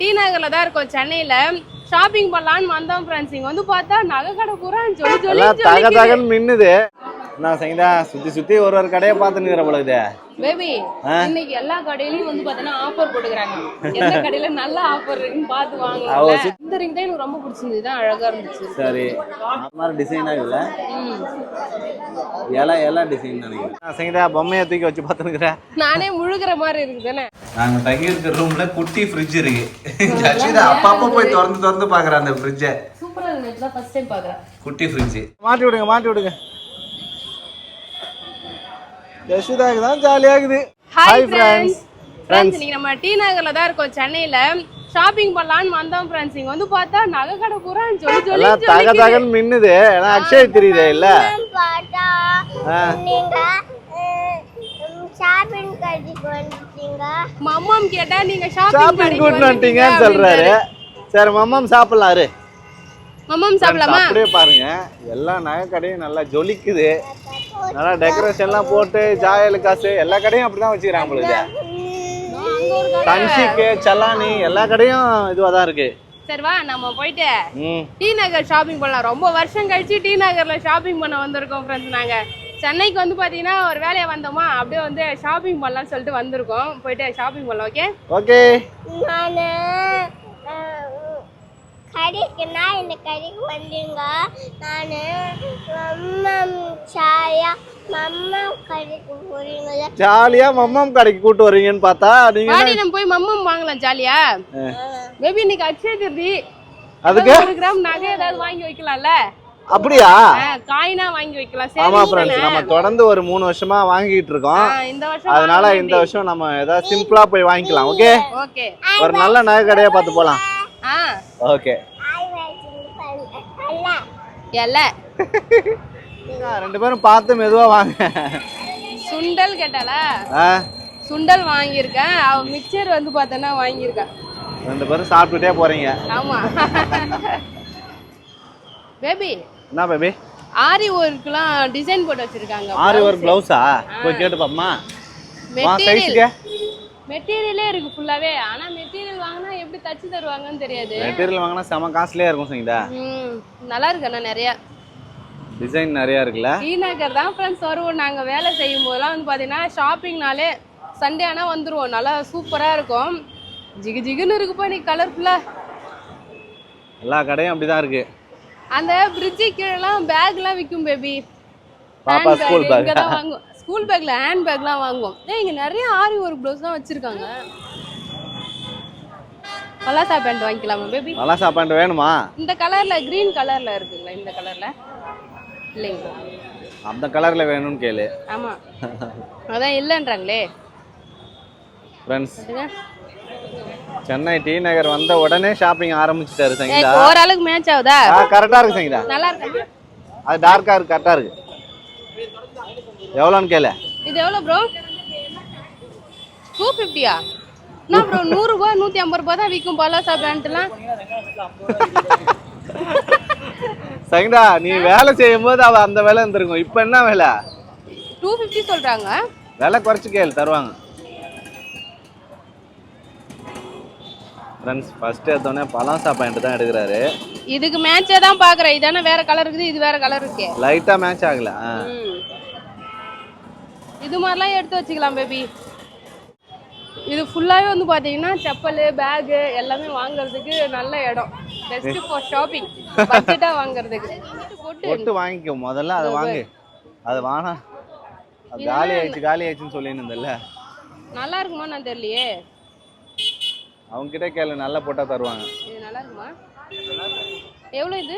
D நகர்ல தான் இருக்கோம் சென்னையில. ஷாப்பிங் பண்ணலாம்னு வந்தோம் ஃப்ரெண்ட்ஸ். இங்க வந்து பார்த்தா நகை கடை பூரா ஜொலி ஜொலி தக தகன்னு மின்னுது. நான் சங்கீதா சுத்தி ஒரு கடையை பார்த்துன்னு பொழுது பேபி. இன்னைக்கு எல்லா கடையிலயும் வந்து பார்த்தீங்கன்னா ஆஃபர் போட்டுக்கிறாங்க. எந்த கடையில நல்ல ஆஃபர் இருக்குன்னு பார்த்து வாங்கலாம். இந்த ரிங் தான் எனக்கு ரொம்ப பிடிச்சிருந்தது. தான் அழகா இருந்துச்சு. சரி, அந்த மாதிரி டிசைனா இல்ல எல்லா டிசைன் நினைக்கிறேன். நான் சங்கீதா பொம்மையை தூக்கி வச்சு பார்த்துக்கிறேன். நானே முழுகிற மாதிரி இருக்கு தானே. நாங்க தங்கி இருக்கிற ரூம்ல குட்டி ஃப்ரிட்ஜ் இருக்கு. ஜாஷிதா அப்பப்போ போய் திறந்து பாக்குறேன் அந்த ஃப்ரிட்ஜை. சூப்பரா இருக்கு. இப்பதான் ஃபர்ஸ்ட் டைம் பாக்குறேன் குட்டி ஃப்ரிட்ஜ். மாட்டி விடுங்க. யசுதாக்கு தான் ஜாலியா இருக்குது. Hi friends. இன்னைக்கு நம்ம டி நகர்ல தான் இருக்கோம் சென்னையில. ஷாப்பிங் பண்ணலாம்னு வந்தோம் ஃப்ரெண்ட்ஸ். இங்க வந்து பார்த்தா நகை கடை பூரா ஜொலி ஜொலி தக தகன்னு மின்னுது. ஏன்னா அக்ஷய் தெரியுதே இல்ல. நீங்க ஷாப்பிங் கடைக்கு வந்துட்டீங்க. மம்மம் கேட்டா நீங்க ஷாப்பிங் கூட்டிட்டு வந்துட்டீங்கன்னு சொல்றாரு. சரி மம்மம் சாப்பிடலாம். மம்மம் சாப்பிடலாமா? அப்படியே பாருங்க எல்லா நகை கடையும் நல்லா ஜொலிக்குது. நல்லா டெக்கரேஷன்லாம் போட்டு ஜாயல் காசு எல்லா கடையும் அப்படிதான் வச்சுக்கிறாங்க உங்களுக்கு. தன்ஷிக்கு சலானி எல்லா கடையும் இதுவா தான் இருக்கு. சரி வா நம்ம போயிட்டு டி நகர் ஷாப்பிங் பண்ணலாம். ரொம்ப வருஷம் கழிச்சு டி நகர்ல ஷாப்பிங் பண்ண வந்திருக்கோம் ஃப்ரெண்ட்ஸ். நாங்க சென்னைக்கு வந்து பாத்தீங்கன்னா ஒரு வேலையை வந்தோமா, அப்படியே வந்து ஷாப்பிங் பண்ணலாம்னு சொல்லிட்டு வந்திருக்கோம். போயிட்டு ஷாப்பிங் பண்ணலாம். Okay okay. நானு கடைக்குன்னா இந்த கடைக்கு வந்தீங்க. நானு மம்மம் சாயா மம்மம் கடைக்கு போறீங்களா? ஜாலியா மம்மம் கடைக்கு கூட்டு வரீங்கன்னு பார்த்தா நீங்க நம்ம போய் மம்மம் வாங்கலாம் ஜாலியா. மேபி இன்னைக்கு அக்ஷய திருதி. அதுக்கு 1 கிராம் நகை ஏதாவது வாங்கி வைக்கலாம்ல. அப்படியா? காயினா வாங்கி வைக்கலாம். ஆமா ஃப்ரெண்ட்ஸ், நம்ம தொடர்ந்து ஒரு 3 வருஷமா வாங்கிட்டு இருக்கோம். இந்த வருஷம் அதனால இந்த வருஷம் நம்ம ஏதாவது சிம்பிளா போய் வாங்கிக்கலாம். Okay okay. ஒரு நல்ல நகை கடையா பார்த்து போலாம். ஓகே. ரெண்டு பேரும் பார்த்து மெதுவா வாங்க. சுண்டல் கேட்டாளா? சுண்டல் வாங்கியிருக்கேன். அவ மிக்சர் வந்து பார்த்தனா வாங்கியிருக்கேன். ரெண்டு பேரும் சாப்பிட்டுட்டே போறீங்க. ஆமா பேபி. என்ன பேபி? ஆரி ஒர்க்லாம் டிசைன் போட்டு வச்சிருக்காங்க. ஆரி ஒர்க் ப்ளவுஸா? போய் கேட்டு பாப்பமா. மெட்டீரியலே இருக்கு ஃபுல்லாவே. ஆனா மெட்டீரியல் வாங்குனா எப்படி தச்சு தருவாங்கன்னு தெரியாது. மெட்டீரியல் வாங்குனா செம காஸ்ட்லியா இருக்கும் சங்கீதா. நல்லா இருக்கு. ஆனா நிறைய டிசைன் நிறைய இருக்குல்ல. டி நகர் தான் ஃப்ரெண்ட்ஸ் வருவோம். நாங்க வேலை செய்யும் போதெல்லாம் வந்து பாத்தீங்கன்னா ஷாப்பிங்னாலே சண்டே ஆனா வந்துருவோம். நல்லா சூப்பரா இருக்கும். ஜிகு ஜிகுன்னு இருக்குப்பா நீ கலர்ஃபுல்லா. எல்லா கடையும் அப்படிதான் இருக்கு. அந்த பிரிட்ஜ் கீழலாம் பேக்லாம் விக்கும் பேபி. பாப்பா ஸ்கூல் பேக் இங்க தான் வாங்குவோம். ஸ்கூல் பேக்ல ஹேண்ட் பேக்லாம் வாங்குவோம். இங்க நிறைய ஆரி ஒர்க் ப்ளவுஸ்லாம் வச்சிருக்காங்க. பலாசா பேண்ட் வாங்கிக்கலாமா பேபி? பலாசா பேண்ட் வேணுமா? இந்த கலர்ல கிரீன் கலர்ல இருக்குங்களா? இந்த கலர்ல இல்லைங்களா? அந்த கலர்ல வேணும்னு கேளு. ஆமா அதான் இல்லன்றாங்களே ஃப்ரெண்ட்ஸ். சென்னை டி நகர் வந்த உடனே ஷாப்பிங் ஆரம்பிச்சிட்டாரு சங்கீதா. ஓரளவுக்கு மேட்ச் ஆகுதா? கரெக்டா இருக்கு சங்கீதா. நல்லா இருக்கு. அது டார்க்கா இருக்கு. கரெக்டா இருக்கு. எவ்வளோன்னு கேளு. இது எவ்வளோ ப்ரோ? 250யா? நான் ப்ரோ 100 ரூபாய் 150 ரூபாய் தான் விற்கும் பலாசா பேண்ட்லாம். சங்கீதா நீ வேலை செய்யும் போது அவ அந்த வேலை இருந்திருக்கும். இப்போ என்ன வேலை? 250 சொல்றாங்க. விலை குறைச்சு கேளு தருவாங்க. ஃப்ரெண்ட்ஸ் ஃபர்ஸ்ட் எடுத்தோடனே பலாசா பேண்ட் தான் எடுக்கிறாரு. இதுக்கு மேட்சே தான் பாக்குறேன். இதானே வேற கலர் இருக்குது, இது வேற கலர் இருக்கு. லைட்டா மேட்ச் ஆகல. இது மாதிரிலாம் எடுத்து வச்சுக்கலாம் பேபி. இது ஃபுல்லாவே வந்து பாத்தீங்கன்னா செப்பல் பேக் எல்லாமே வாங்குறதுக்கு நல்ல இடம். Best for shopping. பட்ஜெட்டா வாங்குறதுக்கு. போட்டு வாங்கிக்கோ முதல்ல. அதை வாங்கு. அது வானா காலி ஆயிடுச்சுன்னு சொல்லியிருந்தல்ல. நல்லா இருக்குமா நான் தெரியலையே. அவங்க கிட்ட கேளு, நல்லா போட்டா தருவாங்க. இது நல்லா இருக்குமா? எவ்வளோ இது?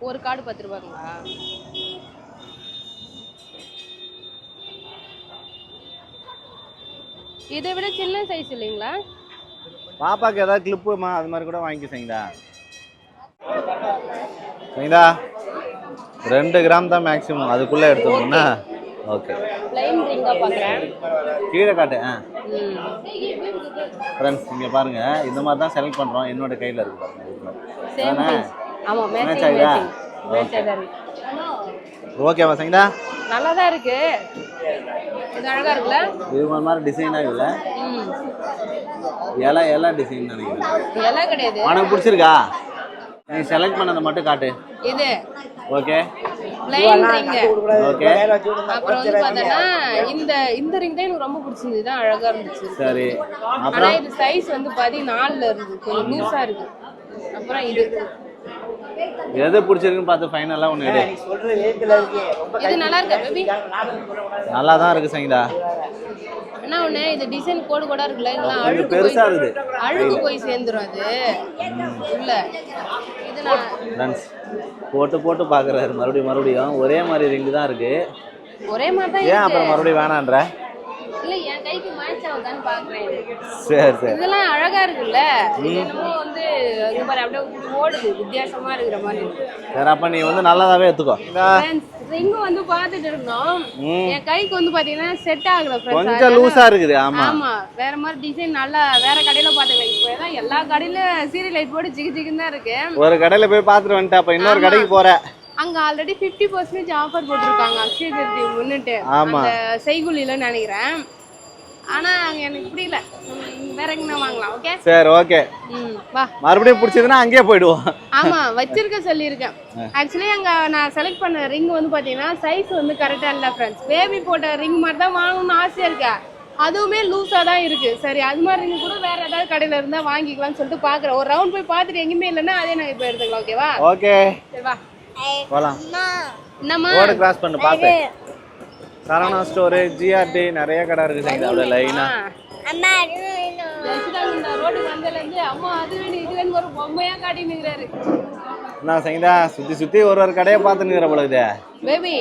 ஒரு கார்டு 10 ரூபாய்ங்களா? இதை விட சின்ன சைஸ் இல்லைங்களா? பாப்பாக்கு ஏதாவது கிளிப்புமா அது மாதிரி கூட வாங்கிக்க சங்கீதா. சங்கீதா 2 கிராம் தான் மேக்ஸிமம். அதுக்குள்ள எடுத்துக்கணும்னா ஓகே. லைன் ரிங்கா பார்க்குறேன். கீழே காட்டு. ஃப்ரெண்ட்ஸ் இங்கே பாருங்க, இந்த மாதிரி தான் செலக்ட் பண்ணுறோம். என்னோட கையில் இருக்கு பாருங்க. ஆமாம் மேட்சிங். ஓகேவா சங்கீதா? நல்லா தான் இருக்கு. இது அழகா இருக்குல்ல? இது மாதிரி டிசைனா இல்ல? இலை டிசைன் நினைக்கிறேன். இலை கிடையாது. உனக்கு பிடிச்சிருக்கா? நீ செலக்ட் பண்ணதை மட்டும் காட்டு. இது ஓகே. Plain ring. ஓகே. அப்புறம் வந்து பார்த்தனா இந்த ரிங் தான் எனக்கு ரொம்ப பிடிச்சிருந்தது. தான் அழகா இருந்துச்சு. சரி. ஆனா அப்புறம் இது சைஸ் வந்து 14ல இருக்கு. கொஞ்சம் லூசா இருக்கு. அப்புறம் இது எது பிடிச்சிருக்குன்னு பார்த்து ஃபைனலா ஒன்று எடு. இது நல்லா இருக்கா பேபி? நல்லா தான் இருக்கு சங்கீதா. என்ன ஒண்ணு இது டிசைன் கோடு கோடா இருக்குல்ல, இதெல்லாம் கொஞ்சம் பெருசா இருக்குது. அழுக்கு போய் சேர்ந்துரும் அது உள்ள. இது நான் ஃப்ரெண்ட்ஸ் போட்டு பார்க்குறாரு மறுபடியும் ஒரே மாதிரி ரிங்கு தான் இருக்கு. ஒரே மாதிரி தான் ஏன் இருக்கு. அப்புறம் மறுபடியும் வேணான்ற? இல்ல என் கைக்கு மேட்ச் ஆகுதான்னு பாக்குறேன். சரி. இதெல்லாம் அழகா இருக்குல்ல. இது என்னமோ வந்து இங்க பாரு அப்படியே ஓடுது, வித்தியாசமா இருக்கிற மாதிரி இருக்கு. சரி அப்ப நீ வந்து நல்லதாவே எடுத்துக்கோ. ரிங் வந்து பாத்துட்டு இருந்தோம். என் கைக்கு வந்து பாத்தீங்கன்னா செட் ஆகல ஃப்ரெண்ட்ஸ். கொஞ்சம் லூசா இருக்குது. ஆமா வேற மாதிரி டிசைன் நல்லா வேற கடையில பாத்துக்கலாம். இப்போ எல்லாம் எல்லா கடையில சீரியல் லைட் போட்டு ஜிகு தான் இருக்கு. ஒரு கடையில போய் பாத்துட்டு வந்துட்டா அப்ப இன்னொரு கடைக்கு போற. அங்க ஆல்ரெடி 50% ஆஃபர் போட்டிருக்காங்க அக்ஷய திருதி முன்னிட்டு. அந்த செய்குலில நினைக்கிறேன். ஆனா அங்க எனக்கு புரியல. வேற எங்க வாங்கலாம். ஓகே சரி ஓகே. வா மறுபடியும் பிடிச்சதுன்னா அங்கேயே போய்டுவோம். ஆமா வச்சிருக்க சொல்லியிருக்கேன். ஆக்சுவலி அங்க நான் செலக்ட் பண்ண ரிங் வந்து பாத்தீங்கன்னா சைஸ் வந்து கரெக்டா இல்ல ஃப்ரெண்ட்ஸ். பேபி போட்ட ரிங் மாதிரி தான் வாங்கணும்னு ஆசையா இருக்கு. அதுவுமே லூஸா தான் இருக்கு. சரி அது மாதிரி ரிங் கூட வேற ஏதாவது கடையில இருந்தா வாங்கிக்கலாம்னு சொல்லிட்டு பாக்குறேன். ஒரு ரவுண்ட் போய் பாத்துட்டு எங்கேயுமே இல்லைன்னா அதே நாங்க இப்ப எடுத்துக்கலாம். ஓகேவா? ஓகே சரி வா போலாம். என்னம்மா ரோடு கிராஸ் பண்ணு பாத்து. சரவணா ஸ்டோர், ஜிஆர்டி நிறைய கடை இருக்கு சங்கீதா அப்படியே லைனா. அம்மா இந்த ரோட்டுக்கு வந்ததுல இருந்து அம்மா அது வேணும் இது வேணும் ஒரு பொம்மையா காட்டி நிக்கிறாரு. நான் சங்கீதா சுத்தி ஒரு கடையை பார்த்து நிக்கிற போல இது. பேபி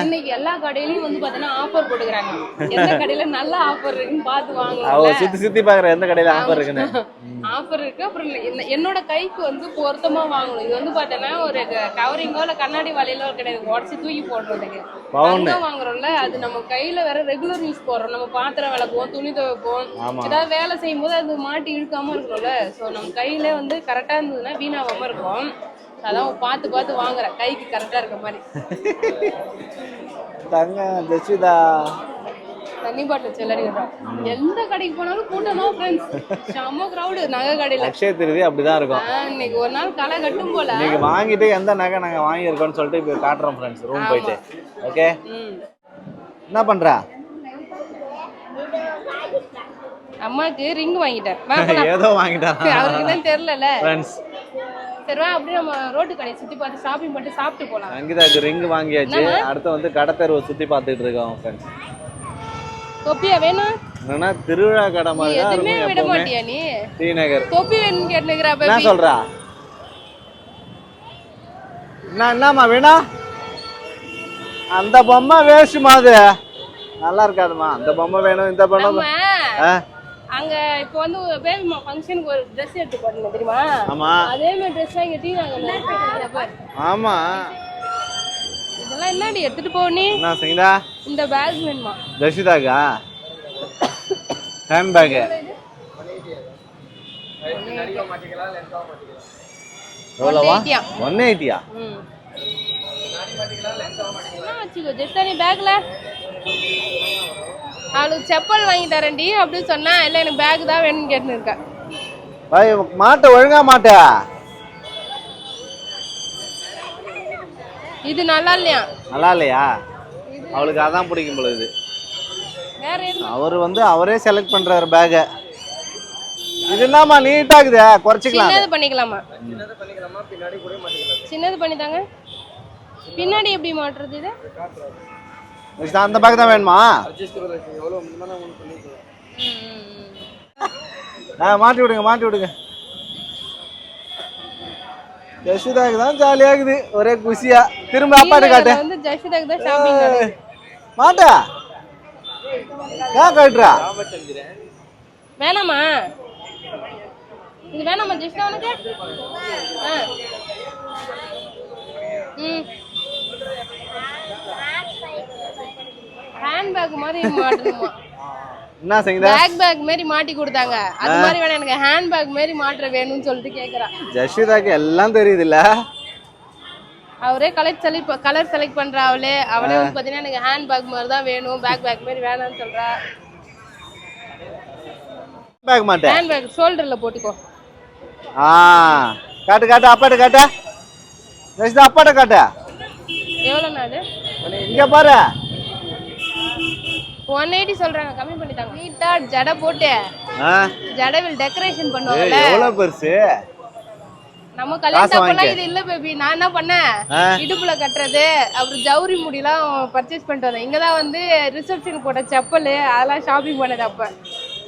இன்னைக்கு எல்லா கடையிலயும் வந்து பாத்தீங்கன்னா ஆஃபர் போட்டுக்கறாங்க. எந்த கடையில நல்ல ஆஃபர் இருக்குன்னு பார்த்து வாங்கலாம். அவ சுத்தி பாக்குற எந்த கடையில ஆஃபர் இருக்குன்னு. ஆஃபர் இருக்கு. அப்புறம் என்னோட கைக்கு வந்து பொருத்தமா வாங்கணும். இது வந்து பாத்தீங்கன்னா ஒரு கவரிங்கோ இல்ல கண்ணாடி வலையிலோ கிடையாது. உடச்சி தூக்கி போடுறதுக்கு பவுன் வாங்குறோம்ல. அது நம்ம கையில வேற ரெகுலர் யூஸ் போடுறோம். நம்ம பாத்திரம் விளக்குவோம், துணி துவைப்போம், ஏதாவது வேலை செய்யும் போது அது மாட்டி இழுக்காம இருக்கணும்ல. சோ நம்ம கையில வந்து கரெக்டா இருந்ததுன்னா வீணாகாம இருக்கும். அதான் பார்த்து வாங்குறேன் கைக்கு கரெக்டா இருக்க மாதிரி. தங்க ஜெசிதா தண்ணி பாட்டில் செல்லறிங்க. எந்த கடைக்கு போனாலும் கூட்டம் தான் ஃப்ரெண்ட்ஸ். செம்ம கிரவுடு நகை கடையில. அக்ஷய திருதி அப்படிதான் இருக்கும். இன்னைக்கு ஒரு நாள் களை கட்டும் போல. இன்னைக்கு வாங்கிட்டு எந்த நகை நாங்க வாங்கியிருக்கோம்னு சொல்லிட்டு இப்போ காட்டுறோம் ஃப்ரெண்ட்ஸ் ரூம் போயிட்டு. ஓகே என்ன பண்றா? அம்மாக்கு ரிங் வாங்கிட்டேன். ஏதோ வாங்கிட்டா அவருக்கு தான் தெரியல ஃப்ரெண்ட்ஸ். சரி வா அப்படியே நம்ம ரோட்டு கடையை சுத்தி பார்த்து ஷாப்பிங் பண்ணிட்டு சாப்பிட்டு போலாம். சங்கீதாக்கு ரிங் வாங்கியாச்சு. அடுத்து வந்து கடத்தெருவை சுத்தி பார்த்துட்டு இருக்கோம் ஃப்ரெண்ட்ஸ். தொப்பியா வேணும்? என்னன்னா திருவிழா கடை மாதிரி தான் எதுமே விட மாட்டியா நீ? டி நகர் தொப்பி வேணும்னு கேட்டுக்கிறா பேபி. என்ன சொல்றா? என்னம்மா வேணும்? அந்த பொம்மை வேஸ்ட்மா. அது நல்லா இருக்காதுமா. அந்த பொம்மை வேணும் இந்த பொம்மை. அங்க இப்போ வந்து பேபி ஃபங்க்ஷனுக்கு ஒரு Dress எடுத்து போடணும் தெரியுமா? ஆமா அதே மாதிரி Dress இங்க டீ நகர்ல. ஆமா இதெல்லாம் என்னடி எடுத்துட்டு போ நீ? என்ன சங்கீதா? இந்த பேக் வேணுமா? ஜெசிதாக்கா ஹேண்ட் பேக். எவ்வளவா? 180. வச்சுக்கோ ஜெஸ்தானி பேக்ல. அவளுக்கு செப்பல் வாங்கி தரேன்டி அப்படின்னு சொன்னா இல்ல எனக்கு பேக் தான் வேணும்னு கேட்டுன்னு இருக்கா. மாட்ட ஒழுங்கா மாட்ட. இது நல்லா இல்லையா? நல்லா இல்லையா? அவளுக்கு அதான் பிடிக்கும் போல. இது வேற என்ன? அவர் வந்து அவரே செலக்ட் பண்றாரு பேக். இது என்னமா நீட்டா இருக்குதே, குறைச்சிக்கலாம். சின்னது பண்ணிக்கலாமா? சின்னது பண்ணிதாங்க. பின்னாடி எப்படி மாட்டுறது இது? அந்த பேக் தான் வேணுமா? மாட்டி விடுங்க. ஜெசிதாக்கு தான் ஜாலியா இருக்குது, ஒரே குஷியா. திரும்ப அப்பாட்ட காட்டு. வந்து ஜெசிதாக்கு தான் ஷாப்பிங் நடக்குது. மாட்டா ஏன் காட்டுறா? வேணாமா? இது வேணாமா ஜெசிதா உனக்கு? ஹேண்ட் பேக் மாதிரி மாட்டணுமா? என்ன சங்கீதா? பேக் மாதிரி மாட்டி கொடுத்தாங்க. அது மாதிரி வேணா எனக்கு ஹேண்ட் பேக் மாதிரி மாட்ற வேணும்னு சொல்லிட்டு கேக்குறா. ஜெசிதாக்கு எல்லாம் தெரியுது இல்ல? அவரே கலர் செலக்ட் பண்றா அவளே வந்து பாத்தீங்கன்னா எனக்கு ஹேண்ட் பேக் மாதிரி தான் வேணும், பேக் மாதிரி வேணாம்னு சொல்றா. பேக் மாட்டேன், ஹேண்ட் பேக் ஷோல்டர்ல போட்டுக்கோ. காட்டு அப்பாட்ட காட்டு, அப்பாட்ட காட்டு. எவ்வளோண்ணா அது? இங்க பாரு 180 சொல்றாங்க, கம்மி பண்ணிட்டாங்க. நீட்டா ஜடை போட்டு ஜடைவில் டெக்கரேஷன் பண்ணுவாங்கல்ல, எவ்வளவு பெருசு. நம்ம கல்யாணம் இது இல்ல பேபி. நான் என்ன பண்ணேன், இடுப்புல கட்டுறது அப்புறம் ஜவுரி முடியெல்லாம் பர்ச்சேஸ் பண்ணிட்டு வந்தேன். இங்கதான் வந்து ரிசப்ஷன் போட்ட செப்பல் அதெல்லாம் ஷாப்பிங் பண்ணது. அப்ப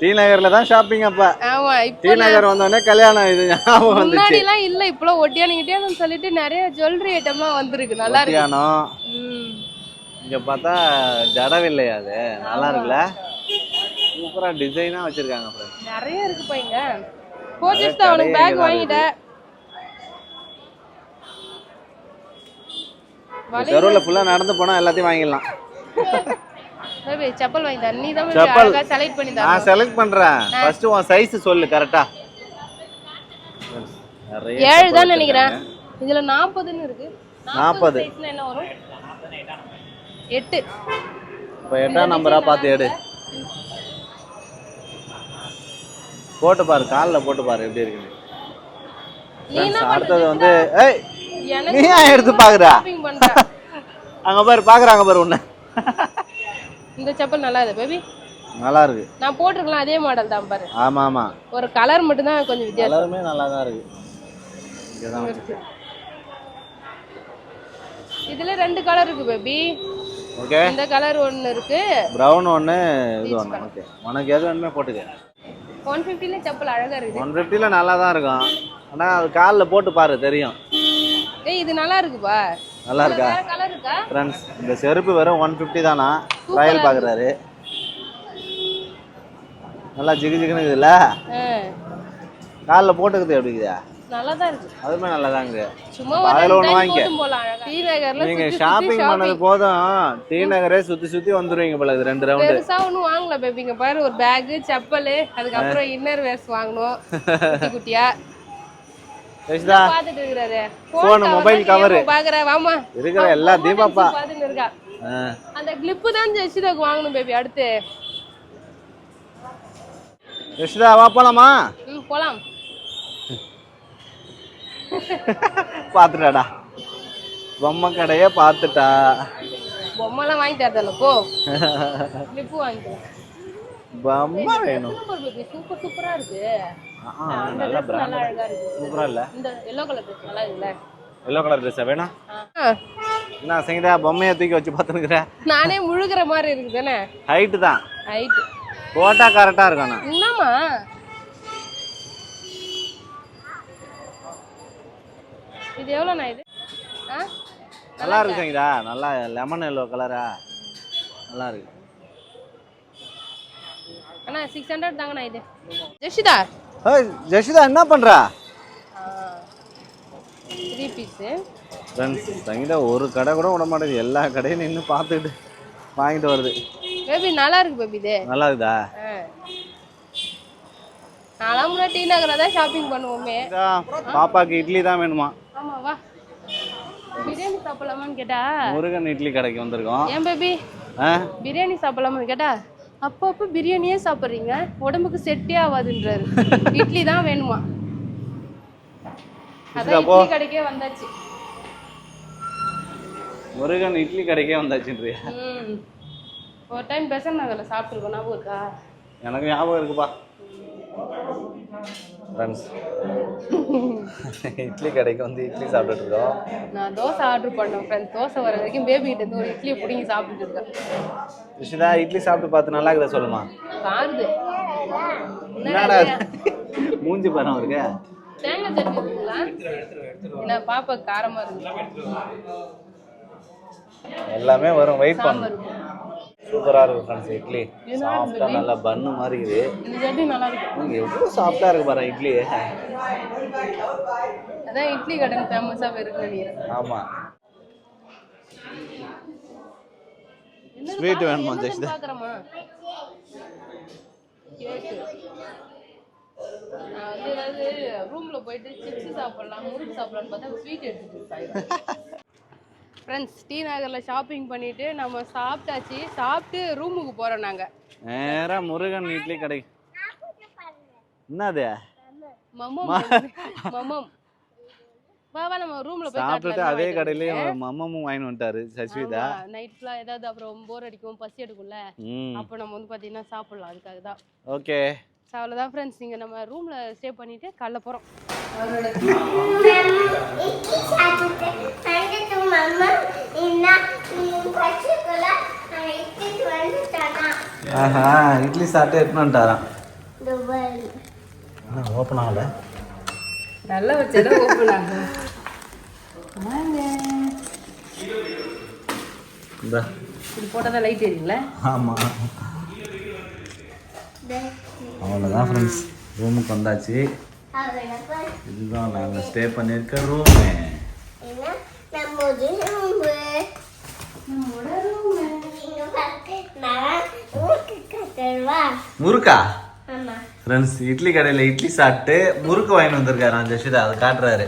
டி நகர்ல தான் ஷாப்பிங். அப்ப ஆமா, டி நகர் வந்தோடனே கல்யாணம். இது முன்னாடி எல்லாம் இல்ல, இப்பெல்லாம் ஒட்டியானு சொல்லிட்டு நிறைய ஜுவல்லரி ஐட்டம்லாம் வந்திருக்கு. நல்லா இருக்கு. இங்க பார்த்தா ஜடவில்லையா, அது நல்லா இருக்குல்ல, சூப்பரா டிசைனா வச்சிருக்காங்க. நிறைய இருக்குப்பா இங்க. போச்சஸ் தான் அவனுக்கு பேக் வாங்கிட்டேன். தெருவுல ஃபுல்லா நடந்து போனா எல்லாத்தையும் வாங்கிடலாம். பேபி செப்பல் வாங்கி தர, நீ தான் அழகா செலக்ட் பண்ணி தர. நான் செலக்ட் பண்றேன். ஃபர்ஸ்ட் உன் சைஸ் சொல்லு கரெக்ட்டா. 7 தான் நினைக்கிறேன். இதுல 40ன்னு இருக்கு. 40 சைஸ்ல என்ன வரும்? 8. இப்போ 8ஆம் நம்பரா பார்த்து எடு. போட்டு பாரு, கால்ல போட்டு பாரு எப்படி இருக்கு. அடுத்தது வந்து ஏய் நீ ஏன் எடுத்து பாக்குற? அங்க பாரு, பாக்குறாங்க பாரு உன்னை. இந்த செப்பல் நல்லா இருக்கு பேபி, நல்லா இருக்கு. நான் போட்டுருக்கலாம் அதே மாடல் தான் பாரு. ஆமா ஆமா, ஒரு கலர் மட்டும் தான் கொஞ்சம் வித்தியாசம். கலருமே நல்லா தான் இருக்கு. இங்கதான் இருக்கு. இதுல 2 கலர் இருக்கு பேபி. ஓகே, இந்த கலர் ஒன்னு இருக்கு, பிரவுன் ஒன்னு, இது ஒன்னு. ஓகே, உனக்கு எது வேணுமே போட்டுக்க. 150ல செப்பல் அழகா இருக்கு. 150ல நல்லா தான் இருக்கும். ஆனா அது கால்ல போட்டு பாரு தெரியும். ஏய் இது நல்லா இருக்குப்பா. நல்லா இருக்கா? வேற கலர் இருக்கா? फ्रेंड्स இந்த செருப்பு வெறும் 150 தானா? ட்ரையல் பாக்குறாரு. நல்லா ஜிகு ஜிகுன்னு இருக்குல்ல? கால்ல போட்டுக்கிறது எப்படி இருக்குதா? நல்லா தான் இருக்கு. அதுமே நல்லா தான் இருக்கு. சும்மா ஒரு டைம் போட்டு போலாம் அழகா. டி நகர்ல நீங்க ஷாப்பிங் பண்ணது போதும், டி நகரே சுத்தி வந்துருவீங்க போல. இது 2 ரவுண்ட். பெருசா ஒண்ணும் வாங்கல பேபிங்க. பாரு ஒரு பேக், செப்பல், அதுக்கு அப்புறம் இன்னர் வேர்ஸ் வாங்கணும் குட்டி குட்டியா. பேசுதா? பாத்துட்டு இருக்காரு. போன் மொபைல் கவர் பாக்குற வாமா. இருக்குற எல்லா தீபாப்பா பாத்துட்டு இருக்கா. அந்த கிளிப் தான் ஜெஷிதாக்கு வாங்கணும் பேபி. அடுத்து ஜெஷிதா வா போலாமா? போலாம். பாத்துட்டாடா, பொம்மை கடையே பாத்துட்டா. பொம்மைலாம் வாங்கி தரதல்ல போ, கிளிப் வாங்கிக்கலாம். பொம்மை வேணும். சூப்பர் சூப்பரா இருக்கு. நல்ல பிராண்ட், நல்லா அழகா இருக்கு. சூப்பரா இல்ல? இந்த yellow கலர் Dress நல்லா இருக்குல? yellow கலர் Dress வேணும். என்ன சங்கீதா பொம்மையை தூக்கி வச்சு பாத்துக்கற? நானே முழுகுற மாதிரி இருக்கு தானே? ஹைட் தான். ஹைட் போட்டா கரெக்ட்டா இருக்கணும். என்னமா? இது எவ்வளவுனா இது? நல்லா இருக்கு சங்கீதா, நல்லா லெமன் yellow கலரா நல்லா இருக்கு. அண்ணா 600 தாங்கண்ணா இது. ஜெஷிதா, ஜெஷிதா என்ன பண்றா? 3 பீஸ். ஃப்ரெண்ட்ஸ் சங்கீதா ஒரு கடை கூட விட மாட்டேங்குது, எல்லா கடையும் நின்று பார்த்துக்கிட்டு வாங்கிட்டு வருது. பேபி நல்லா இருக்கு பேபி. இது நல்லா இருக்குதா? நாலாம் முறை டி நகர்ல தான் ஷாப்பிங் பண்ணுவோமே. பாப்பாக்கு இட்லி தான் வேணுமா? ஆமா வா, பிரியாணி சாப்பிடலாமான்னு கேட்டா முருகன் இட்லி கடைக்கு வந்திருக்கோம். ஏன் பேபி பிரியாணி சாப்பிடலாமான்னு கேட்டா அப்பப்போ பிரியாணியே சாப்பிட்றீங்க, உடம்புக்கு செட்டே ஆகாதுன்றாரு. இட்லி தான் வேணுமா. அதான் இட்லி கடைக்கே வந்தாச்சு. முருகன் இட்லி கடைக்கே வந்தாச்சுன்றியா? ஒரு டைம் பெசன் நகர்ல சாப்பிட்டுருக்கோம், ஞாபகம் இருக்கா? எனக்கு ஞாபகம் இருக்குப்பா. ஃப்ரெண்ட்ஸ் இட்லி கடைக்கு வந்து இட்லி சாப்பிட்டுட்டு இருக்கோம். நான் தோசை ஆர்டர் பண்ணேன் ஃப்ரெண்ட்ஸ். தோசை வர வரைக்கும் பேபி கிட்ட இருந்து ஒரு இட்லியை பிடிங்கி சாப்பிட்டுட்டு இருக்கேன். ரிஷிதா இட்லி சாப்பிட்டு பார்த்து நல்லா இருக்குதா சொல்லுமா? காருது. என்னடா மூஞ்சி பாரு இருக்கு. தேங்காய் சட்னி இருக்குங்களா? என்ன பாப்பா காரமா இருக்கு. எல்லாமே வரும், வெயிட் பண்ணு. சூப்பரா இருக்கு ஃப்ரெண்ட்ஸ். இட்லி சாஃப்ட்டா நல்லா பன்னு மாதிரி இருக்குது. இந்த சட்னி நல்லா இருக்கு. எவ்வளவு சாஃப்ட்டா இருக்கு பாரு இட்லி. அதான் இட்லி கடன் ஃபேமஸா இருக்கு நினைக்கிறேன். ஆமா. ஸ்வீட் வேணுமா ஜெஷிதா? பாக்குறமா கேக்கு. நான் வந்து ரூம்ல போயிட்டு சிப்ஸ் சாப்பிடலாம், முறுக்கு சாப்பிடலாம்னு பார்த்தா ஸ்வீட் எடுத்துட்டு இருக்காங்க. ஃப்ரெண்ட்ஸ் டி நகரில் ஷாப்பிங் பண்ணிட்டு நம்ம சாப்பிட்டாச்சு. சாப்பிட்டு ரூமுக்கு போகிறோம் நாங்கள். நேரா முருகன் இட்லி கடை. என்னது மமம் மமம். வா நம்ம ரூம்ல போய் சாப்பிட்டு அதே கடையிலேயே மம்மமும் வாங்கி வந்துட்டாரு சஸ்விதா. நைட் ஃபுல்லா ஏதாவது அப்புறம் போர் அடிக்கும், பசி எடுக்கும்ல, அப்போ நம்ம வந்து பார்த்தீங்கன்னா சாப்பிடலாம். அதுக்காக தான். ஓகே அவ்வளோதான் ஃப்ரெண்ட்ஸ். நீங்கள் நம்ம ரூம்ல ஸ்டே பண்ணிட்டு காலைல போகிறோம். ஆஹா இட்லி சாப்பிட்டு எடுத்துன்னு வந்துட்டாராம். ஓப்பன் ஆகல, நல்லா வச்சா ஓப்பன் ஆகும். இது போட்டால் லைட் எரியுங்களா? ஆமாம் அவ்வளோதான் ஃப்ரெண்ட்ஸ், ரூமுக்கு வந்தாச்சு. இதுதான் நாங்கள் ஸ்டே பண்ணியிருக்க ரூமு. முறுக்கா ஃப்ரெண்ட்ஸ், இட்லி கடையில் இட்லி சாப்பிட்டு முறுக்கு வாங்கி வந்திருக்காரு ஜஷிதா. அது காட்டுறாரு.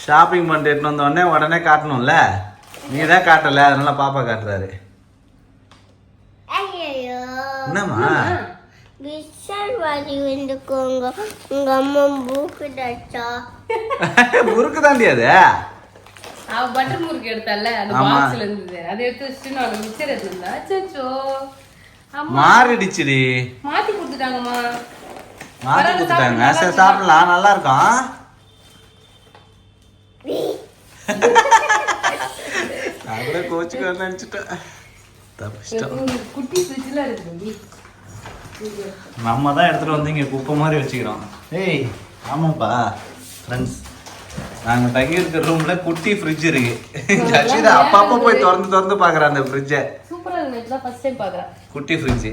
ஷாப்பிங் பண்ணிட்டு எடுத்துன்னு வந்தோடனே உடனே காட்டணும்ல, நீ தான் காட்டல, அதனால பாப்பா காட்டுறாரு. என்னம்மா முறுக்கு தாண்டி அது? அவ பட்டர் முறுக்கு எடுத்தால, அந்த பாக்ஸ்ல இருந்தது, அதை எடுத்து வச்சுட்டு நான் மிக்சர் எடுத்துட்டா. அச்சச்சோ மாறிடுச்சுடி. மாத்தி கொடுத்துட்டாங்கம்மா. மாத்தி கொடுத்துட்டாங்க. சரி சாப்பிடலாம், நல்லா இருக்கும். அப்படியே கோச்சுக்க நினைச்சிட்டேன், தப்பிச்சிட்டோம். குட்டி ஃப்ரிட்ஜ்ல இருக்கு. நம்ம தான் எடுத்துட்டு வந்து இங்கே குப்பை மாதிரி வச்சுக்கிறோம். ஏய் ஆமாப்பா ஃப்ரெண்ட்ஸ், நாங்கள் தங்கி இருக்கிற ரூம்ல குட்டி ஃப்ரிட்ஜ் இருக்கு. ஜஷிதா அப்பப்போ போய் திறந்து திறந்து பார்க்குறேன் அந்த ஃப்ரிட்ஜை. சூப்பரா இருக்கு, தான் ஃபர்ஸ்ட் டைம் பார்க்குறேன் குட்டி ஃப்ரிட்ஜ்.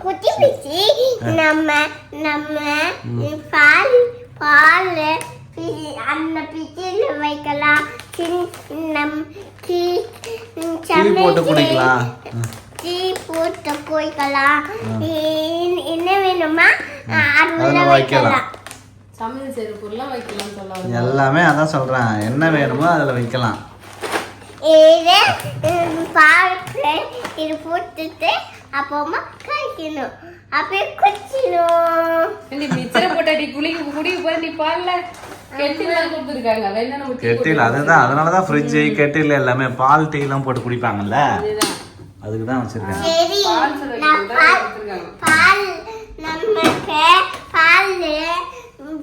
குட்டி ஃப்ரிட்ஜ் நம்ம பால் அந்த ஃப்ரிட்ஜில் வைக்கலாம். டீ போட்டு குடிக்கலாம், டீ போட்டு குடிக்கலாம். என்ன வேணுமா அதில் வைக்கலாம். சமையல் செய்யற பொருள்லாம் வைக்கலாம் சொல்லலாம். எல்லாமே அதான் சொல்றேன், என்ன வேணுமோ அதில் வைக்கலாம். இது போட்டுட்டு அப்புறமா கழிக்கணும், அப்படியே குடிக்கணும். மிச்சரை போட்டாடி குடிக்க போய் நீ பால்ல கெட்டிலாம் கொடுத்துருக்காங்க. வேணா நம்ம கெட்டில், அதுதான் அதனால தான் ஃப்ரிட்ஜ் கெட்டில் எல்லாமே பால் டீ எல்லாம் போட்டு குடிப்பாங்கல்ல, அதுக்கு தான் வச்சிருக்காங்க. சரி பால் நமக்கு பால்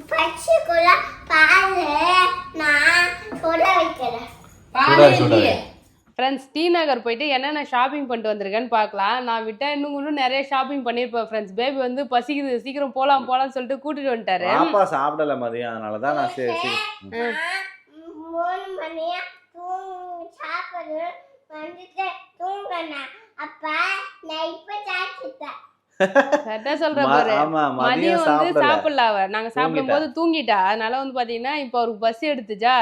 பச்சைக்குள்ள பால் நான் சுட வைக்கிறேன். ஃப்ரெண்ட்ஸ் டி நகர் போயிட்டு என்னென்ன ஷாப்பிங் பண்ணிட்டு வந்திருக்கேன்னு பார்க்கலாம். நான் விட்டா இன்னும் நிறைய ஷாப்பிங் பண்ணியிருப்பேன் ஃப்ரெண்ட்ஸ். பேபி வந்து பசிக்குது, சீக்கிரம் போலாம்னு சொல்லிட்டு கூட்டிட்டு வந்துட்டாரு. பாப்பா சாப்பிடல மதியம், அதனால தான் நான் சரி 3 மணியா சாப்பிடு வந்துட்டு தூங்கணும். அப்ப நான் இப்ப சாப்பிட்டேன். கரெக்டா சொல்ற பாரு. மதியம் வந்து சாப்பிடல அவ, நாங்க சாப்பிடும் போது தூங்கிட்டா. அதனால வந்து பாத்தீங்கன்னா இப்போ அவருக்கு பசி எடுத்துச்சா,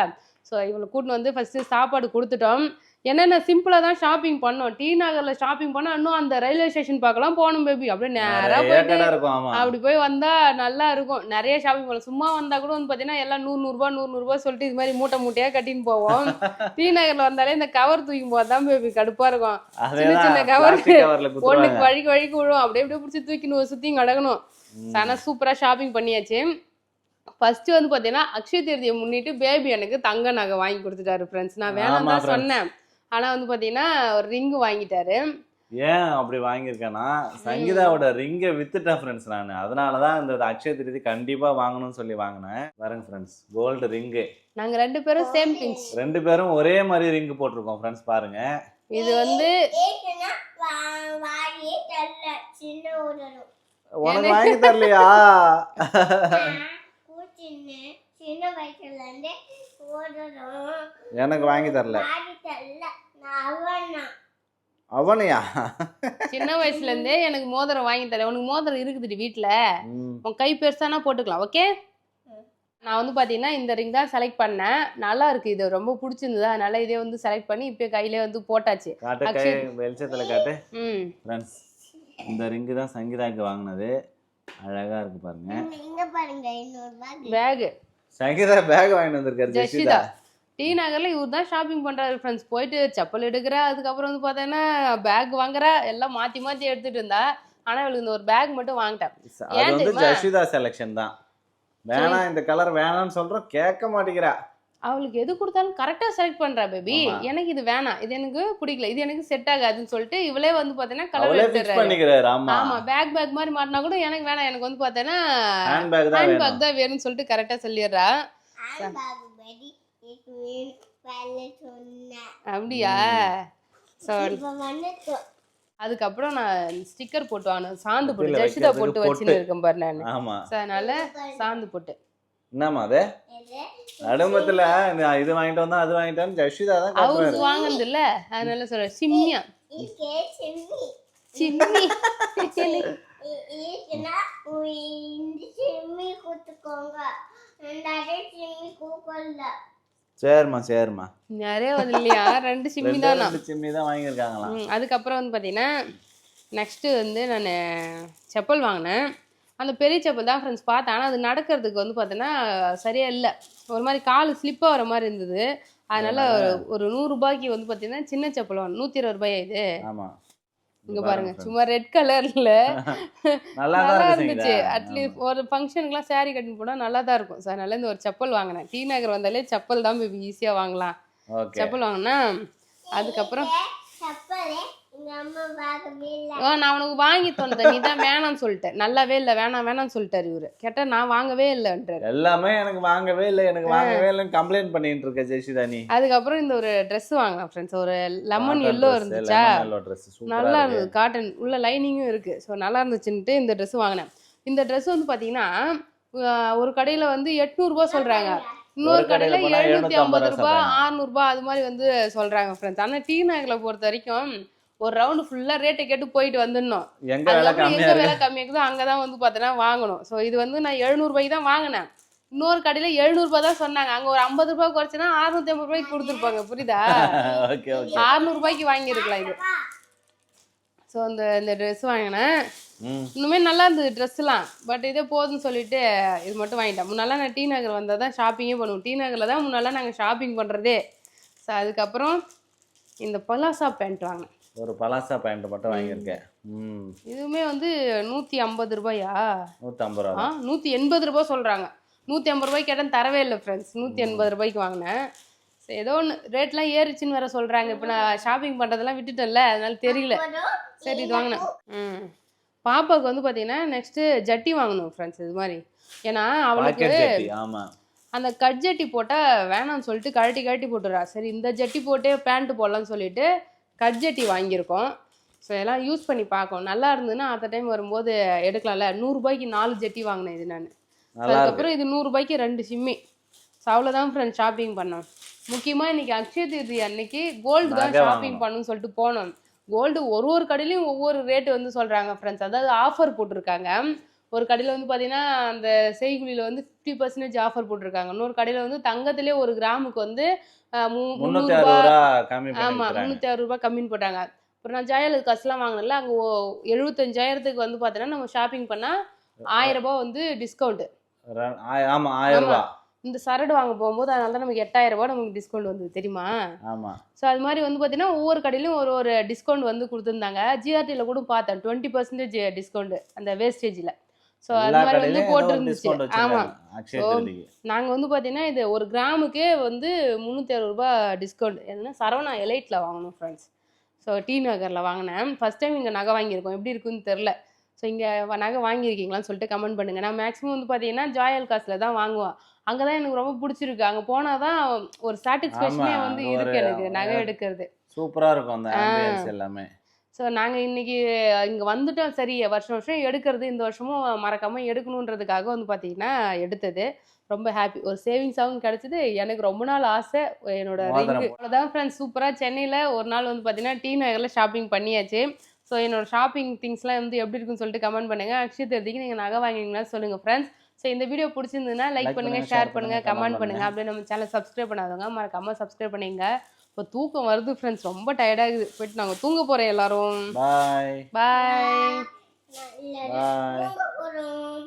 ஸோ இவளை கூட்டின்னு வந்து ஃபர்ஸ்ட் சாப்பாடு கொடுத்துட்டோம். என்னென்ன சிம்பிளா தான் ஷாப்பிங் பண்ணோம். டி நகர்ல ஷாப்பிங் பண்ணா இன்னும் அந்த ரயில்வே ஸ்டேஷன் பார்க்கலாம் போகணும் பேபி. அப்படியே நேரா போயிட்டு அப்படி போய் வந்தா நல்லா இருக்கும். நிறைய ஷாப்பிங் பண்ணலாம். சும்மா வந்தா கூட வந்து பாத்தீங்கன்னா எல்லாம் 100 சொல்லிட்டு இது மாதிரி மூட்டையா கட்டின்னு போவோம். டி நகர்ல வந்தாலே இந்த கவர் தூக்கும் போதுதான் பேபி கடுப்பா இருக்கும். சின்ன சின்ன கவர் ஒண்ணுக்கு வழிக்கு விழும், அப்படியே பிடிச்சி தூக்கின்னு சுத்தி கிடக்கணும். ஆனா சூப்பரா ஷாப்பிங் பண்ணியாச்சு. ஃபர்ஸ்ட் வந்து பாத்தீங்கன்னா அக்ஷய தீர்த்தியை முன்னிட்டு பேபி எனக்கு தங்க நகை வாங்கி கொடுத்துட்டாரு ஃப்ரெண்ட்ஸ். நான் வேணாம் தான் சொன்னேன், ஆனா வந்து பாத்தீங்கன்னா ஒரு ரிங் வாங்கிட்டாரு. ஏன் அப்படி வாங்கியிருக்கேன்னா, சங்கீதாவோட ரிங்கை வித்துட்டேன் ஃப்ரெண்ட்ஸ் நான். அதனாலதான் இந்த அக்ஷய திருதி கண்டிப்பா வாங்கணும்னு சொல்லி வாங்கினேன். வரேங்க ஃப்ரெண்ட்ஸ், கோல்டு ரிங்கு. நாங்க 2 பேரும் சேம் பிஞ்ச், 2 பேரும் ஒரே மாதிரி ரிங் போட்டிருக்கோம் ஃப்ரெண்ட்ஸ். பாருங்க, இது வந்து உனக்கு வாங்கி தரலையா? எனக்கு வாங்கி தரல. அவனையா? சின்ன வயசுல இருந்தே எனக்கு மோதிரம் வாங்கி தரேன். உனக்கு மோதிரம் இருக்குது வீட்டுல, உன் கை பெருசானா போட்டுக்கலாம். ஓகே, நான் வந்து பாத்தீங்கன்னா இந்த ரிங் தான் செலக்ட் பண்ணேன். நல்லா இருக்கு, இது ரொம்ப பிடிச்சிருந்தது, அதனால இதே வந்து செலக்ட் பண்ணி இப்போ கையிலே வந்து போட்டாச்சு. வெளிச்சத்துல காட்டு ஃப்ரெண்ட்ஸ். இந்த ரிங் தான் சங்கீதாக்கு வாங்கினது. அழகா இருக்கு பாருங்க. இங்க பாருங்க, இன்னொரு பேக். சங்கீதா பேக் வாங்கிட்டு வந்திருக்காரு ஜெசிதா. டி நகர்ல இவர் தான் ஷாப்பிங் பண்றாரு ஃப்ரெண்ட்ஸ். போயிட்டு செப்பல் எடுக்கிறா, அதுக்கப்புறம் வந்து பார்த்தீங்கன்னா பேக் வாங்குறா, எல்லாம் மாத்தி மாத்தி எடுத்துட்டு இருந்தா. ஆனா இவளுக்கு இந்த ஒரு பேக் மட்டும் வாங்கிட்டேன். அது ஏன் வந்து தெரியுமா? ஜஷிதா செலெக்ஷன் தான். வேணாம் இந்த கலர் வேணாம்னு சொல்றோம், கேட்க மாட்டேங்கிறா. அவளுக்கு எது கொடுத்தாலும் கரெக்டா செலக்ட் பண்றா பேபி. ஆமா. எனக்கு இது வேணாம், இது எனக்கு பிடிக்கல, இது எனக்கு செட் ஆகாதுன்னு சொல்லிட்டு இவளே வந்து பார்த்தீங்கன்னா கலர் அவளே ஃபிக்ஸ் எடுத்துறாரு. பண்ணிக்கிறாரு. ஆமா, ஆமா, பேக் மாதிரி மாட்டினா கூட எனக்கு வேணாம், எனக்கு வந்து பார்த்தீங்கன்னா ஹேண்ட் பேக் தான் ஹேண்ட் வேணும். பேக் தான் வேணும்னு சொல்லிட்டு கரெக்டா சொல்லிடுறா. பாகுபலி இது வேலை சொன்னேன். அப்படியா? ஸோ இப்ப வந்து அதுக்கப்புறம் நான் ஸ்டிக்கர் போட்டு வாங்கினேன், சாந்து போட்டு, இதுல ஜஷிதா வைக்கிறதுக்கு போட்டு பொட்டு. வச்சுன்னு இருக்கேன் பாரு நான். ஆமா. ஸோ அதனால சாந்து போட்டு. என்னம்மா அது இது நடுமத்துல இது வாங்கிட்டு வந்தா அது வாங்கிட்டான்னு ஜஷிதா தான் அவருக்கு கட்டுறாரு. வாங்கினது இல்ல, அதனால சொல்றேன். சிம்மியா இங்கே சிம்மி சிம்மி ஈஸ்னா இந்த சிம்மி குத்துக்கோங்க. ரெண்டாவது சிம்மி கூக்கல்ல. சரிம்மா நிறைய வந்து இல்லையா, 2 சிம்மி தானா. 2 சிம்மி தான் வாங்கியிருக்காங்களாம். அதுக்கப்புறம் வந்து பார்த்தீங்கன்னா நெக்ஸ்ட்டு வந்து நான் செப்பல் வாங்கினேன். அந்த பெரிய செப்பல் தான் ஃப்ரெண்ட்ஸ் பார்த்தேன். ஆனால் அது நடக்கிறதுக்கு வந்து பார்த்தீங்கன்னா சரியா இல்லை, ஒரு மாதிரி கால் ஸ்லிப்பாக வர மாதிரி இருந்தது. அதனால ஒரு 100 ரூபாய்க்கு வந்து பார்த்தீங்கன்னா சின்ன செப்பல் வாங்க. 120 ரூபாயா இது? ஆமா, இங்க பாருங்க, சும்மா ரெட் கலர்ல நல்லா நல்லா தான் இருந்துச்சு. இருக்கு. அட்லீஸ்ட் ஒரு ஃபங்க்ஷனுக்குலாம் saree கட்டின்னு போனா நல்லா தான் இருக்கும். ஸோ அதனால இந்த ஒரு செப்பல் வாங்கினேன். டி நகர் வந்தாலே செப்பல் தான் பேபி, ஈஸியாக வாங்கலாம். ஓகே. செப்பல் வாங்கினா அதுக்கப்புறம் சப்பலே எங்க அம்மா வாங்கவே இல்லை. நான் உனக்கு வாங்கி தந்தேன், நீ தான் வேணாம்னு சொல்லிட்டேன். நல்லாவே இல்லை, வேணாம்னு சொல்லிட்டாரு இவரு. கேட்டால் நான் வாங்கவே இல்லைன்றாரு. எல்லாமே எனக்கு வாங்கவே இல்லைன்னு கம்ப்ளைண்ட் பண்ணிட்டு இருக்க ஜெஷிதா நீ. அதுக்கப்புறம் இந்த ஒரு ட்ரெஸ் வாங்கினேன் ஃப்ரெண்ட்ஸ். ஒரு லெமன் எல்லோ இருந்துச்சா, நல்லா இருந்தது. காட்டன் உள்ள லைனிங்கும் இருக்கு. ஸோ நல்லா இருந்துச்சுன்ட்டு இந்த ட்ரெஸ் வாங்கினேன். இந்த ட்ரெஸ் வந்து பார்த்தீங்கன்னா ஒரு கடையில் வந்து 800 ரூபாய் சொல்றாங்க, இன்னொரு கடையில் 750 ரூபாய், 600 ரூபாய், அது மாதிரி வந்து சொல்றாங்க ஃப்ரெண்ட்ஸ். ஆனால் டி நகரில் பொறுத்த வரைக்கும் ஒரு ரவுண்டு ஃபுல்லாக ரேட்டை கேட்டு போயிட்டு வந்துடணும். எங்க விலை கம்மியாக இருக்குதோ அங்கே தான் வந்து பார்த்தோன்னா வாங்கணும். ஸோ இது வந்து நான் 700 ரூபாய்க்கு தான் வாங்கினேன். இன்னொரு கடையில் 700 ரூபாய் தான் சொன்னாங்க. அங்கே ஒரு 50 ரூபாய் குறைச்சுன்னா 650 ரூபாய்க்கு கொடுத்துருப்பாங்க. புரியுதா? 600 ரூபாய்க்கு வாங்கியிருக்கலாம் இது. ஸோ இந்த ட்ரெஸ் வாங்கினேன். இன்னுமே நல்லா இருந்தது ட்ரெஸ்லாம். பட் இதே போதுன்னு சொல்லிட்டு இது மட்டும் வாங்கிட்டேன். முன்னாலாம் நான் டி நகர் வந்தால் தான் ஷாப்பிங்கே பண்ணுவோம். டி நகரில் தான் முன்னாலாம் நாங்கள் ஷாப்பிங் பண்ணுறதே. ஸோ அதுக்கப்புறம் இந்த பலாசா பேண்ட் வாங்கினேன். ஒரு பலாசா பேண்ட் மட்டும் வாங்கியிருக்கேன். இதுவுமே வந்து 150 ரூபாயா? 150 ரூபா. 180 ரூபாய் சொல்கிறாங்க. 150 ரூபாய்க்கு கேட்டால் தரவே இல்லை ஃப்ரெண்ட்ஸ். 180 ரூபாய்க்கு வாங்கினேன். சரி, ஏதோ ஒன்று ரேட்லாம் ஏறிச்சுன்னு வேற சொல்கிறாங்க. இப்போ நான் ஷாப்பிங் பண்ணுறதெல்லாம் விட்டுட்டேன்ல, அதனால தெரியல. சரி, இது வாங்கினேன். பாப்பாவுக்கு வந்து பார்த்தீங்கன்னா நெக்ஸ்ட்டு ஜட்டி வாங்கணும் ஃப்ரெண்ட்ஸ். இது மாதிரி ஏன்னா அவளுக்கு அந்த கட் ஜட்டி போட்டால் வேணாம்னு சொல்லிட்டு கழட்டி போட்டுறா. சரி, இந்த ஜட்டி போட்டே பேண்ட்டு போடலான்னு சொல்லிட்டு கட் ஜட்டி வாங்கியிருக்கோம். ஸோ எல்லாம் யூஸ் பண்ணி பார்க்கணும். நல்லா இருந்ததுன்னா அடுத்த டைம் வரும்போது எடுக்கலாம்ல. 100 ரூபாய்க்கு 4 ஜட்டி வாங்கினேன் இது நான். அதுக்கப்புறம் இது 100 ரூபாய்க்கு 2 சிம்மி. ஸோ அவ்வளோதான் ஃப்ரெண்ட்ஸ் ஷாப்பிங் பண்ணோம். முக்கியமாக இன்றைக்கி அக்ஷய தீர்த்தி அன்னைக்கு கோல்டு தான் ஷாப்பிங் பண்ணணும்னு சொல்லிட்டு போனோம். கோல்டு ஒரு கடையிலையும் ஒவ்வொரு ரேட்டு வந்து சொல்கிறாங்க ஃப்ரெண்ட்ஸ். அதாவது ஆஃபர் போட்டிருக்காங்க. ஒரு கடையில் வந்து பார்த்தீங்கன்னா அந்த செய்குலியில் வந்து 50% ஆஃபர் போட்டிருக்காங்க. இன்னொரு கடையில் வந்து தங்கத்திலே 1 கிராமுக்கு வந்து 360 ரூபாய் கம்மின்னு போட்டாங்க. அப்புறம் நான் ஜாயலுக்கு காசுலாம் வாங்கினேன்ல, அங்கே 75,000க்கு வந்து பார்த்தீங்கன்னா நம்ம ஷாப்பிங் பண்ணால் 1000 ரூபாய் வந்து டிஸ்கவுண்ட்டு. ஆமாம், 1000 ரூபாய். இந்த சரடு வாங்க போகும்போது அதனால தான் நமக்கு 8000 ரூபாய் நமக்கு டிஸ்கவுண்ட் வந்தது தெரியுமா? ஆமாம். ஸோ அது மாதிரி வந்து பார்த்தீங்கன்னா ஒவ்வொரு கடையிலும் ஒரு டிஸ்கவுண்ட் வந்து கொடுத்துருந்தாங்க. ஜிஆர்டியில் கூட பார்த்தேன் 20% டிஸ்கவுண்ட் அந்த வேஸ்டேஜில். ஸோ அது மாதிரி வந்து போட்டுருந்துச்சு. ஆமாம். ஸோ நாங்கள் வந்து பார்த்தீங்கன்னா இது 1 கிராமுக்கே வந்து 360 ரூபாய் டிஸ்கவுண்ட். எதுனா சரவணா எலைட்டில் வாங்கணும் ஃப்ரெண்ட்ஸ். ஸோ டி நகரில் வாங்கினேன். ஃபஸ்ட் டைம் இங்கே நகை வாங்கியிருக்கோம், எப்படி இருக்குன்னு தெரில. ஸோ இங்கே நகை வாங்கியிருக்கீங்களான்னு சொல்லிட்டு கமெண்ட் பண்ணுங்கள். நான் மேக்ஸிமம் வந்து பார்த்தீங்கன்னா ஜாயல் காசில் தான் வாங்குவேன். அங்கே தான் எனக்கு ரொம்ப பிடிச்சிருக்கு. அங்கே போனால் தான் ஒரு சாட்டிஸ்ஃபேக்ஷனே வந்து இருக்கு எனக்கு நகை எடுக்கிறது. சூப்பராக இருக்கும் அந்த ஆம்பியன்ஸ் எல்லாமே. ஸோ நாங்கள் இன்றைக்கி இங்கே வந்துட்டோம். சரி, வருஷம் எடுக்கிறது, இந்த வருஷமும் மறக்காமல் எடுக்கணுன்றதுக்காக வந்து பார்த்தீங்கன்னா எடுத்தது. ரொம்ப ஹாப்பி. ஒரு சேவிங்ஸாகவும் கிடச்சிது. எனக்கு ரொம்ப நாள் ஆசை என்னோட ரிங்கு. அவ்வளோதான் ஃப்ரெண்ட்ஸ். சூப்பராக சென்னையில் ஒரு நாள் வந்து பார்த்தீங்கன்னா டி நகரில் ஷாப்பிங் பண்ணியாச்சு. ஸோ என்னோட ஷாப்பிங் திங்ஸ்லாம் வந்து எப்படி இருக்குன்னு சொல்லிட்டு கமெண்ட் பண்ணுங்கள். அக்ஷய தீர்த்திக்கு நீங்கள் நகை வாங்கினீங்கன்னா சொல்லுங்கள் ஃப்ரெண்ட்ஸ். ஸோ இந்த வீடியோ பிடிச்சிருந்ததுன்னா லைக் பண்ணுங்கள், ஷேர் பண்ணுங்கள், கமெண்ட் பண்ணுங்கள். அப்படியே நம்ம சேனல் சப்ஸ்கிரைப் பண்ணாதவங்க மறக்காமல் சப்ஸ்கிரைப் பண்ணிங்க. இப்போ தூக்கம் வருது ஃப்ரெண்ட்ஸ், ரொம்ப டயர்டாகுது. போயிட்டு நாங்கள் தூங்க போகிறோம் எல்லாரும். பாய் பாய். இல்ல, தூங்க போறோம்.